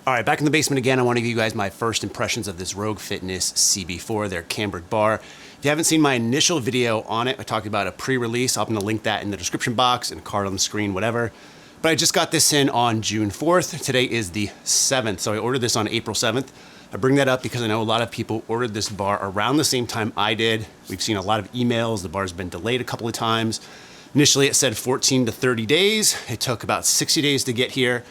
All right, back in the basement again. I want to give you guys my first impressions of this Rogue Fitness CB-4, their cambered bar. If you haven't seen my initial video on it, I talked about a pre-release. I'm going to link that in the description box and card on the screen, whatever. But I just got this in on June 4th. Today is the 7th, so I ordered this on April 7th. I bring that up because I know a lot of people ordered this bar around the same time I did. We've seen a lot of emails. The bar's been delayed a couple of times. Initially, it said 14 to 30 days. It took about 60 days to get here.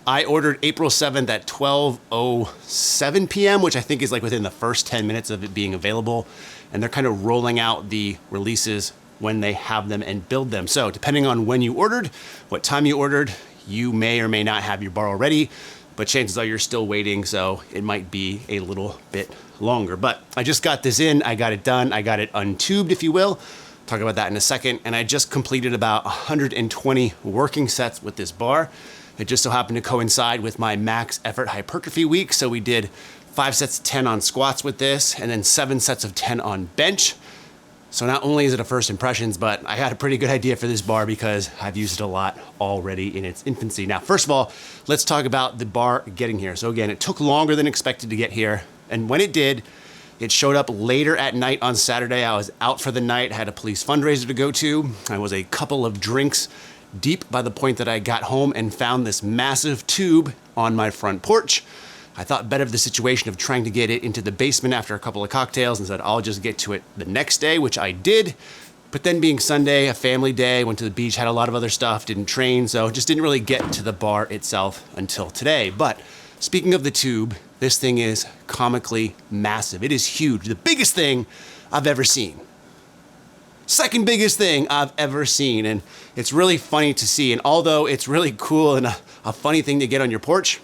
I ordered April 7th at 12:07 p.m., which I think is like within the first 10 minutes of it being available. And they're kind of rolling out the releases when they have them and build them. So depending on when you ordered, what time you ordered, you may or may not have your bar already, but chances are you're still waiting, so it might be a little bit longer. But I just got this in, I got it done, I got it untubed, if you will. Talk about that in a second. And I just completed about 120 working sets with this bar. It just so happened to coincide with my max effort hypertrophy week. So we did 5 sets of 10 on squats with this, and then 7 sets of 10 on bench. So not only is it a first impressions, but I had a pretty good idea for this bar because I've used it a lot already in its infancy. Now, first of all, let's talk about the bar getting here. So again, it took longer than expected to get here. And when it did, it showed up later at night on Saturday. I was out for the night, had a police fundraiser to go to. I was a couple of drinks deep by the point that I got home and found this massive tube on my front porch. I thought better of the situation of trying to get it into the basement after a couple of cocktails and said, I'll just get to it the next day, which I did. But then being Sunday, a family day, went to the beach, had a lot of other stuff, didn't train, so just didn't really get to the bar itself until today. But speaking of the tube, this thing is comically massive. It is huge. The biggest thing I've ever seen. Second biggest thing I've ever seen. And it's really funny to see. And although it's really cool and a funny thing to get on your porch,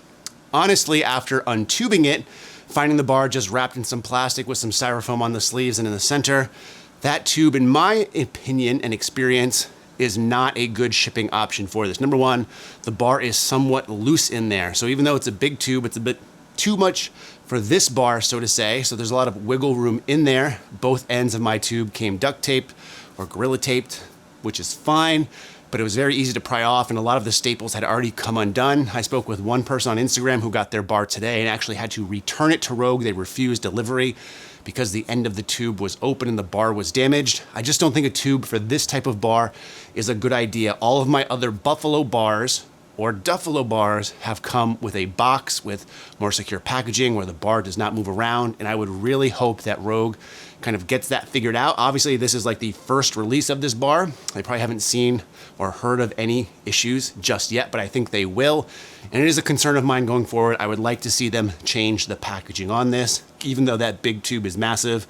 honestly, after untubing it, finding the bar just wrapped in some plastic with some styrofoam on the sleeves and in the center, that tube, in my opinion and experience, is not a good shipping option for this. Number one, the bar is somewhat loose in there. So even though it's a big tube, it's a bit too much for this bar, so to say. So there's a lot of wiggle room in there. Both ends of my tube came duct taped or gorilla taped, which is fine, but it was very easy to pry off, and a lot of the staples had already come undone. I spoke with one person on Instagram who got their bar today and actually had to return it to Rogue. They refused delivery because the end of the tube was open and the bar was damaged. I just don't think a tube for this type of bar is a good idea. All of my other Buffalo bars or Duffalo bars have come with a box with more secure packaging where the bar does not move around, and I would really hope that Rogue kind of gets that figured out. Obviously, this is like the first release of this bar. They probably haven't seen or heard of any issues just yet, but I think they will. And it is a concern of mine going forward. I would like to see them change the packaging on this, even though that big tube is massive.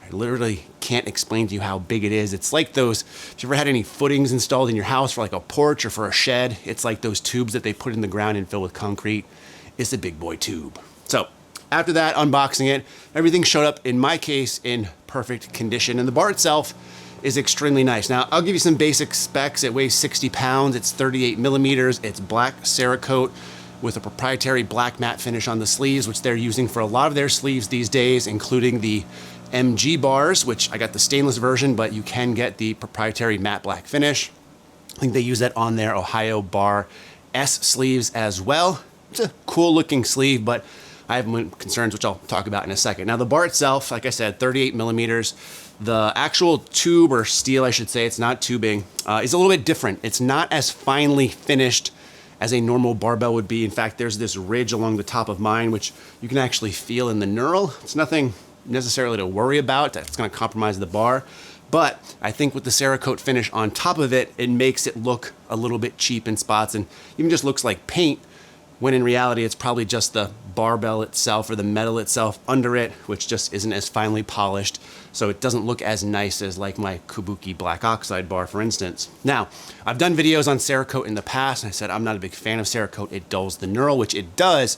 I literally can't explain to you how big it is. It's like those, if you ever had any footings installed in your house for like a porch or for a shed, it's like those tubes that they put in the ground and fill with concrete. It's a big boy tube. So after that, unboxing it, everything showed up, in my case, in perfect condition. And the bar itself is extremely nice. Now, I'll give you some basic specs. It weighs 60 pounds. It's 38 millimeters. It's black Cerakote with a proprietary black matte finish on the sleeves, which they're using for a lot of their sleeves these days, including the MG bars, which I got the stainless version, but you can get the proprietary matte black finish. I think they use that on their Ohio Bar S sleeves as well. It's a cool looking sleeve, but I have my concerns, which I'll talk about in a second. Now, the bar itself, like I said, 38 millimeters. The actual tube, or steel, I should say, it's not tubing, is a little bit different. It's not as finely finished as a normal barbell would be. In fact, there's this ridge along the top of mine, which you can actually feel in the knurl. It's nothing necessarily to worry about. That's going to compromise the bar. But I think with the Cerakote finish on top of it, it makes it look a little bit cheap in spots and even just looks like paint, when in reality it's probably just the barbell itself or the metal itself under it, which just isn't as finely polished. So it doesn't look as nice as like my Kabuki black oxide bar, for instance. Now, I've done videos on Cerakote in the past, and I said I'm not a big fan of Cerakote. It dulls the knurl, which it does.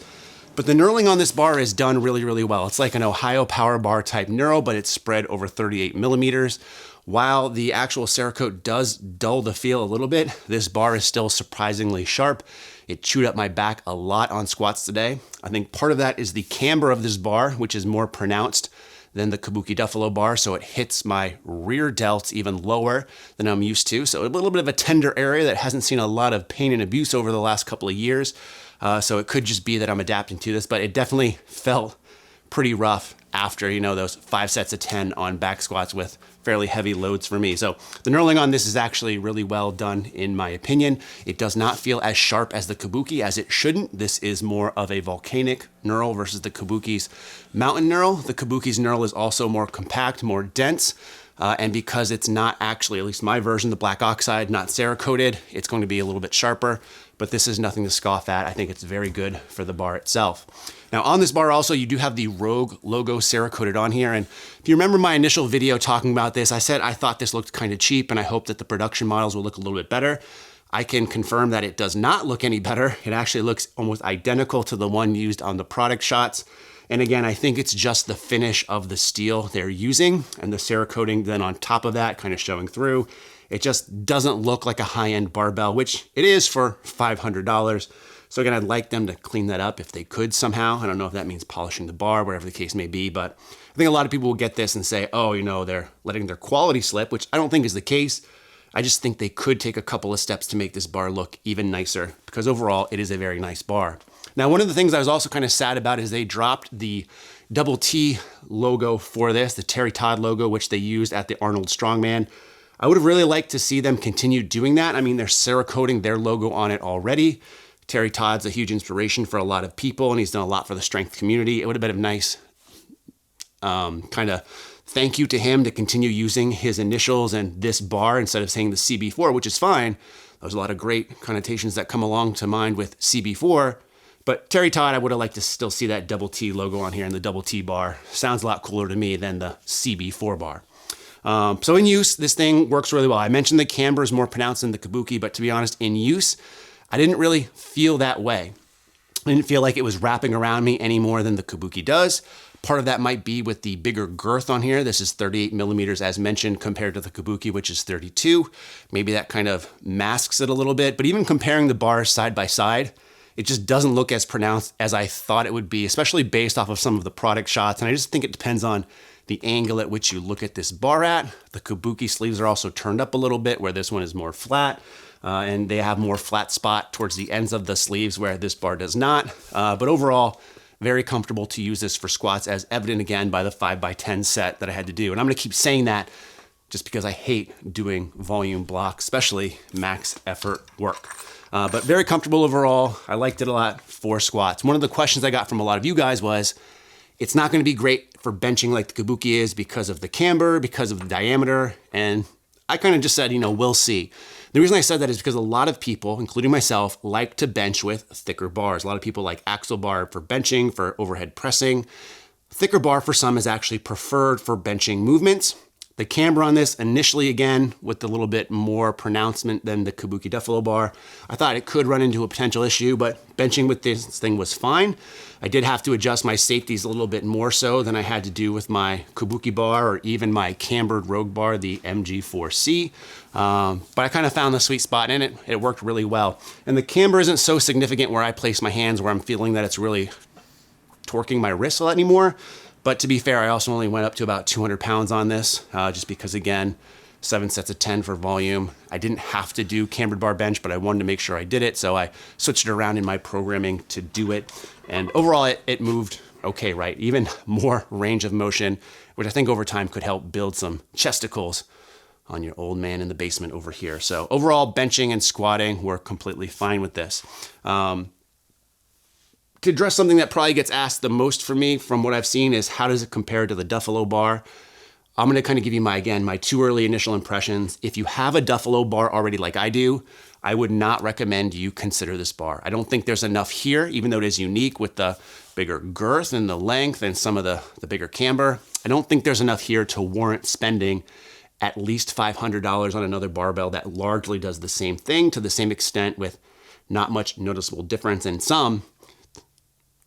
But the knurling on this bar is done really, really well. It's like an Ohio Power Bar type knurl, but it's spread over 38 millimeters. While the actual Cerakote does dull the feel a little bit, this bar is still surprisingly sharp. It chewed up my back a lot on squats today. I think part of that is the camber of this bar, which is more pronounced than the Kabuki Duffalo bar, so it hits my rear delts even lower than I'm used to. So a little bit of a tender area that hasn't seen a lot of pain and abuse over the last couple of years. So it could just be that I'm adapting to this, but it definitely felt pretty rough after, you know, those 5 sets of 10 on back squats with fairly heavy loads for me. So the knurling on this is actually really well done in my opinion. It does not feel as sharp as the Kabuki, as it shouldn't. This is more of a volcanic knurl versus the Kabuki's mountain knurl. The Kabuki's knurl is also more compact, more dense. And because it's not actually, at least my version, the black oxide, not Cerakoted, it's going to be a little bit sharper, but this is nothing to scoff at. I think it's very good for the bar itself. Now on this bar also, you do have the Rogue logo Cerakoted on here. And if you remember my initial video talking about this, I said I thought this looked kind of cheap and I hope that the production models will look a little bit better. I can confirm that it does not look any better. It actually looks almost identical to the one used on the product shots. And again, I think it's just the finish of the steel they're using and the Cerakoting then on top of that kind of showing through. It just doesn't look like a high-end barbell, which it is for $500. So again, I'd like them to clean that up if they could somehow. I don't know if that means polishing the bar, whatever the case may be, but I think a lot of people will get this and say, oh, you know, they're letting their quality slip, which I don't think is the case. I just think they could take a couple of steps to make this bar look even nicer because overall it is a very nice bar. Now, one of the things I was also kind of sad about is they dropped the double T logo for this, the Terry Todd logo, which they used at the Arnold Strongman. I would have really liked to see them continue doing that. I mean, they're Cerakoting their logo on it already. Terry Todd's a huge inspiration for a lot of people, and he's done a lot for the strength community. It would have been a nice kind of thank you to him to continue using his initials and this bar instead of saying the CB-4, which is fine. There's a lot of great connotations that come along to mind with CB-4. But Terry Todd, I would have liked to still see that double T logo on here and the double T bar. Sounds a lot cooler to me than the CB-4 bar. So in use, this thing works really well. I mentioned the camber is more pronounced than the Kabuki, but to be honest, in use, I didn't really feel that way. I didn't feel like it was wrapping around me any more than the Kabuki does. Part of that might be with the bigger girth on here. This is 38 millimeters as mentioned compared to the Kabuki, which is 32. Maybe that kind of masks it a little bit, but even comparing the bars side by side, it just doesn't look as pronounced as I thought it would be, especially based off of some of the product shots. And I just think it depends on the angle at which you look at this bar at. The Kabuki sleeves are also turned up a little bit where this one is more flat. And they have more flat spot towards the ends of the sleeves where this bar does not. But overall, very comfortable to use this for squats, as evident again by the 5x10 set that I had to do. And I'm gonna keep saying that just because I hate doing volume blocks, especially max effort work. But very comfortable overall. I liked it a lot for squats. One of the questions I got from a lot of you guys was, it's not gonna be great for benching like the Kabuki is because of the camber, because of the diameter. And I kind of just said, you know, we'll see. The reason I said that is because a lot of people, including myself, like to bench with thicker bars. A lot of people like axle bar for benching, for overhead pressing. Thicker bar for some is actually preferred for benching movements. The camber on this initially, again, with a little bit more pronouncement than the Kabuki Duffalo bar, I thought it could run into a potential issue, but benching with this thing was fine. I did have to adjust my safeties a little bit more so than I had to do with my Kabuki bar or even my cambered Rogue bar, the MG4C. But I kind of found the sweet spot in it. It worked really well. And the camber isn't so significant where I place my hands where I'm feeling that it's really torquing my wrists a lot anymore. But to be fair, I also only went up to about 200 pounds on this, just because, again, 7 sets of 10 for volume. I didn't have to do cambered bar bench, but I wanted to make sure I did it, so I switched it around in my programming to do it. And overall, it moved okay, right? Even more range of motion, which I think over time could help build some chesticles on your old man in the basement over here. So overall, benching and squatting, we're completely fine with this. To address something that probably gets asked the most for me from what I've seen is how does it compare to the Duffalo bar? I'm gonna kind of give you my 2 early initial impressions. If you have a Duffalo bar already like I do, I would not recommend you consider this bar. I don't think there's enough here, even though it is unique with the bigger girth and the length and some of the bigger camber. I don't think there's enough here to warrant spending at least $500 on another barbell that largely does the same thing to the same extent with not much noticeable difference. And some,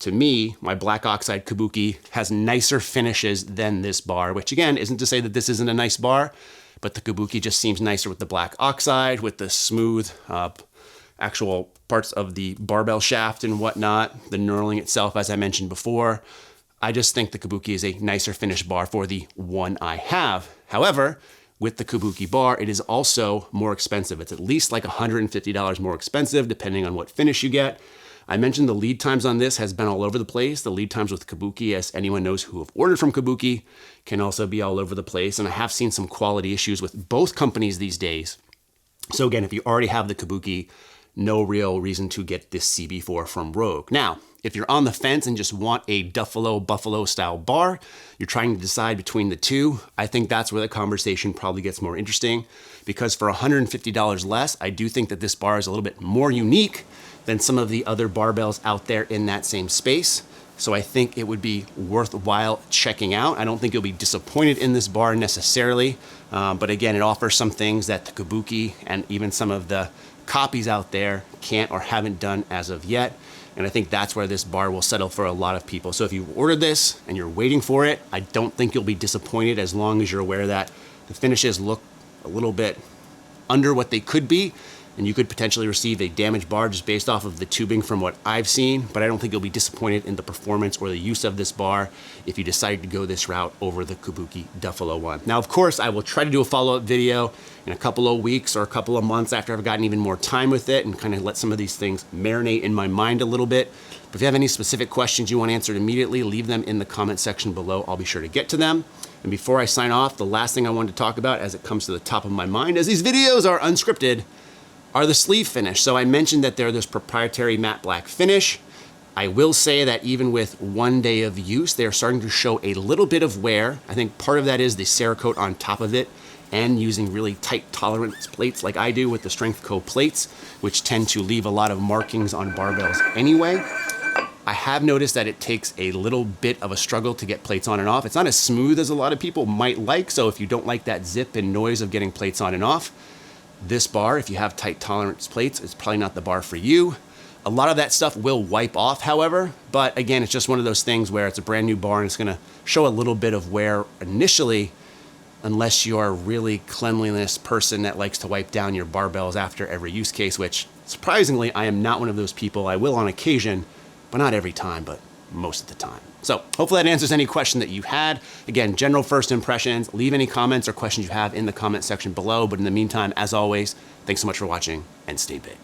to me, my black oxide Kabuki has nicer finishes than this bar, which again, isn't to say that this isn't a nice bar, but the Kabuki just seems nicer with the black oxide, with the smooth actual parts of the barbell shaft and whatnot, the knurling itself, as I mentioned before. I just think the Kabuki is a nicer finished bar for the one I have. However, with the Kabuki bar, it is also more expensive. It's at least like $150 more expensive, depending on what finish you get. I mentioned the lead times on this has been all over the place. The lead times with Kabuki, as anyone knows who have ordered from Kabuki, can also be all over the place. And I have seen some quality issues with both companies these days. So again, if you already have the Kabuki, no real reason to get this CB-4 from Rogue. Now, if you're on the fence and just want a Duffalo style bar, you're trying to decide between the two, I think that's where the conversation probably gets more interesting, because for $150 less, I do think that this bar is a little bit more unique than some of the other barbells out there in that same space. So I think it would be worthwhile checking out. I don't think you'll be disappointed in this bar necessarily, but again, it offers some things that the Kabuki and even some of the copies out there can't or haven't done as of yet. And I think that's where this bar will settle for a lot of people. So if you've ordered this and you're waiting for it, I don't think you'll be disappointed, as long as you're aware that the finishes look a little bit under what they could be, and you could potentially receive a damaged bar just based off of the tubing from what I've seen. But I don't think you'll be disappointed in the performance or the use of this bar if you decide to go this route over the Kabuki Duffalo one. Now, of course, I will try to do a follow-up video in a couple of weeks or a couple of months after I've gotten even more time with it and kind of let some of these things marinate in my mind a little bit. But if you have any specific questions you want answered immediately, leave them in the comment section below. I'll be sure to get to them. And before I sign off, the last thing I wanted to talk about, as it comes to the top of my mind, as these videos are unscripted, are the sleeve finish. So I mentioned that they're this proprietary matte black finish. I will say that even with 1 day of use, they're starting to show a little bit of wear. I think part of that is the Cerakote on top of it, and using really tight tolerance plates like I do with the Strength Co plates, which tend to leave a lot of markings on barbells anyway. I have noticed that it takes a little bit of a struggle to get plates on and off. It's not as smooth as a lot of people might like, so if you don't like that zip and noise of getting plates on and off, this bar, if you have tight tolerance plates, it's probably not the bar for you. A lot of that stuff will wipe off, however, but again, it's just one of those things where it's a brand new bar and it's gonna show a little bit of wear initially, unless you're a really cleanliness person that likes to wipe down your barbells after every use case, which surprisingly, I am not one of those people. I will on occasion, but not every time, but most of the time. So hopefully that answers any question that you had. Again, general first impressions, leave any comments or questions you have in the comment section below. But in the meantime, as always, thanks so much for watching and stay big.